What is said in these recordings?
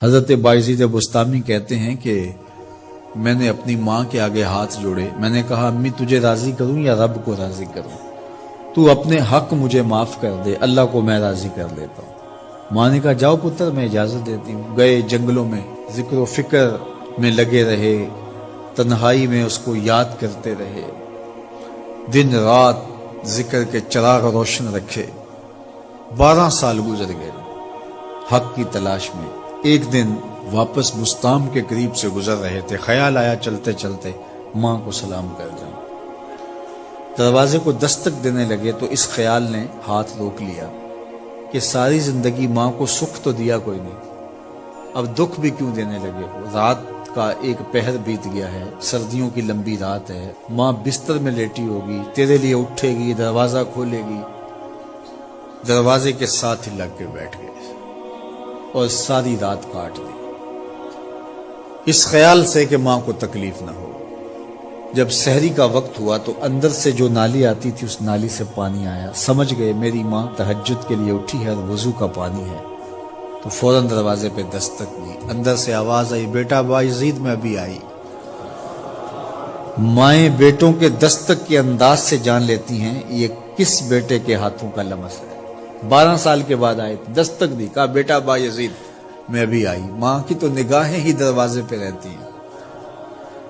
حضرت بایزید بستامی کہتے ہیں کہ میں نے اپنی ماں کے آگے ہاتھ جوڑے، میں نے کہا امی تجھے راضی کروں یا رب کو راضی کروں؟ تو اپنے حق مجھے معاف کر دے، اللہ کو میں راضی کر لیتا ہوں۔ ماں نے کہا جاؤ پتر میں اجازت دیتی ہوں۔ گئے جنگلوں میں ذکر و فکر میں لگے رہے، تنہائی میں اس کو یاد کرتے رہے، دن رات ذکر کے چراغ روشن رکھے۔ 12 سال گزر گئے حق کی تلاش میں۔ ایک دن واپس بستام کے قریب سے گزر رہے تھے، خیال آیا چلتے چلتے ماں کو سلام کر جاؤں۔ دروازے کو دستک دینے لگے تو اس خیال نے ہاتھ روک لیا کہ ساری زندگی ماں کو سکھ تو دیا کوئی نہیں، اب دکھ بھی کیوں دینے لگے ہو؟ رات کا ایک پہر بیت گیا ہے، سردیوں کی لمبی رات ہے، ماں بستر میں لیٹی ہوگی، تیرے لیے اٹھے گی، دروازہ کھولے گی۔ دروازے کے ساتھ ہی لگ کے بیٹھ گئے اور ساری رات کاٹ دی، اس خیال سے کہ ماں کو تکلیف نہ ہو۔ جب سحری کا وقت ہوا تو اندر سے جو نالی آتی تھی اس نالی سے پانی آیا، سمجھ گئے میری ماں تہجد کے لیے اٹھی ہے اور وضو کا پانی ہے، تو فوراً دروازے پہ دستک دی۔ اندر سے آواز آئی بیٹا بایزید میں ابھی آئی۔ مائیں بیٹوں کے دستک کے انداز سے جان لیتی ہیں یہ کس بیٹے کے ہاتھوں کا لمس ہے۔ 12 سال کے بعد آئے، دستک دی، کہا بیٹا بایزید میں ابھی آئی۔ ماں کی تو نگاہیں ہی دروازے پہ رہتی ہیں۔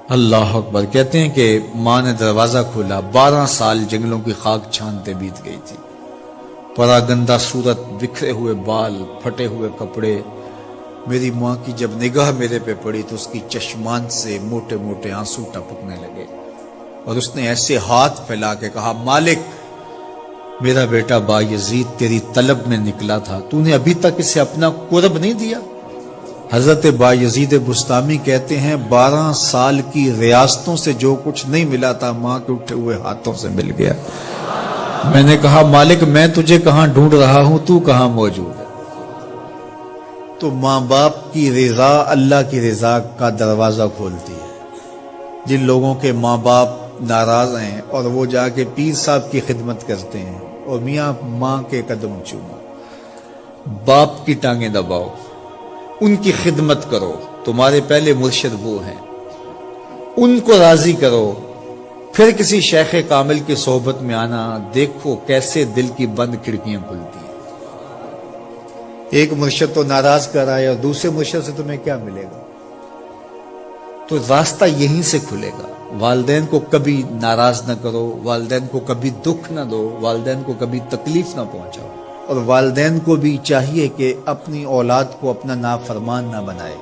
اللہ اکبر۔ کہتے ہیں کہ ماں نے دروازہ کھولا، 12 سال جنگلوں کی خاک چھانتے بیت گئی تھی، پراگندہ صورت، بکھرے ہوئے بال، پھٹے ہوئے کپڑے۔ میری ماں کی جب نگاہ میرے پہ پڑی تو اس کی چشمان سے موٹے موٹے آنسو ٹپکنے لگے، اور اس نے ایسے ہاتھ پھیلا کے کہا مالک میرا بیٹا بایزید تیری طلب میں نکلا تھا، تو نے ابھی تک اسے اپنا قرب نہیں دیا۔ حضرت بایزید بستامی کہتے ہیں 12 سال کی ریاستوں سے جو کچھ نہیں ملا تھا ماں کے اٹھے ہوئے ہاتھوں سے مل گیا۔ میں نے کہا مالک میں تجھے کہاں ڈھونڈ رہا ہوں، تو کہاں موجود ہے؟ تو ماں باپ کی رضا اللہ کی رضا کا دروازہ کھولتی ہے۔ جن لوگوں کے ماں باپ ناراض ہیں اور وہ جا کے پیر صاحب کی خدمت کرتے ہیں اور میاں ماں کے قدم چومو، باپ کی ٹانگیں دباؤ، ان کی خدمت کرو، تمہارے پہلے مرشد وہ ہیں، ان کو راضی کرو، پھر کسی شیخ کامل کی صحبت میں آنا، دیکھو کیسے دل کی بند کھڑکیاں کھلتی ہیں۔ ایک مرشد تو ناراض کر آئے اور دوسرے مرشد سے تمہیں کیا ملے گا؟ تو راستہ یہیں سے کھلے گا۔ والدین کو کبھی ناراض نہ کرو، والدین کو کبھی دکھ نہ دو، والدین کو کبھی تکلیف نہ پہنچاؤ، اور والدین کو بھی چاہیے کہ اپنی اولاد کو اپنا نافرمان نہ بنائے۔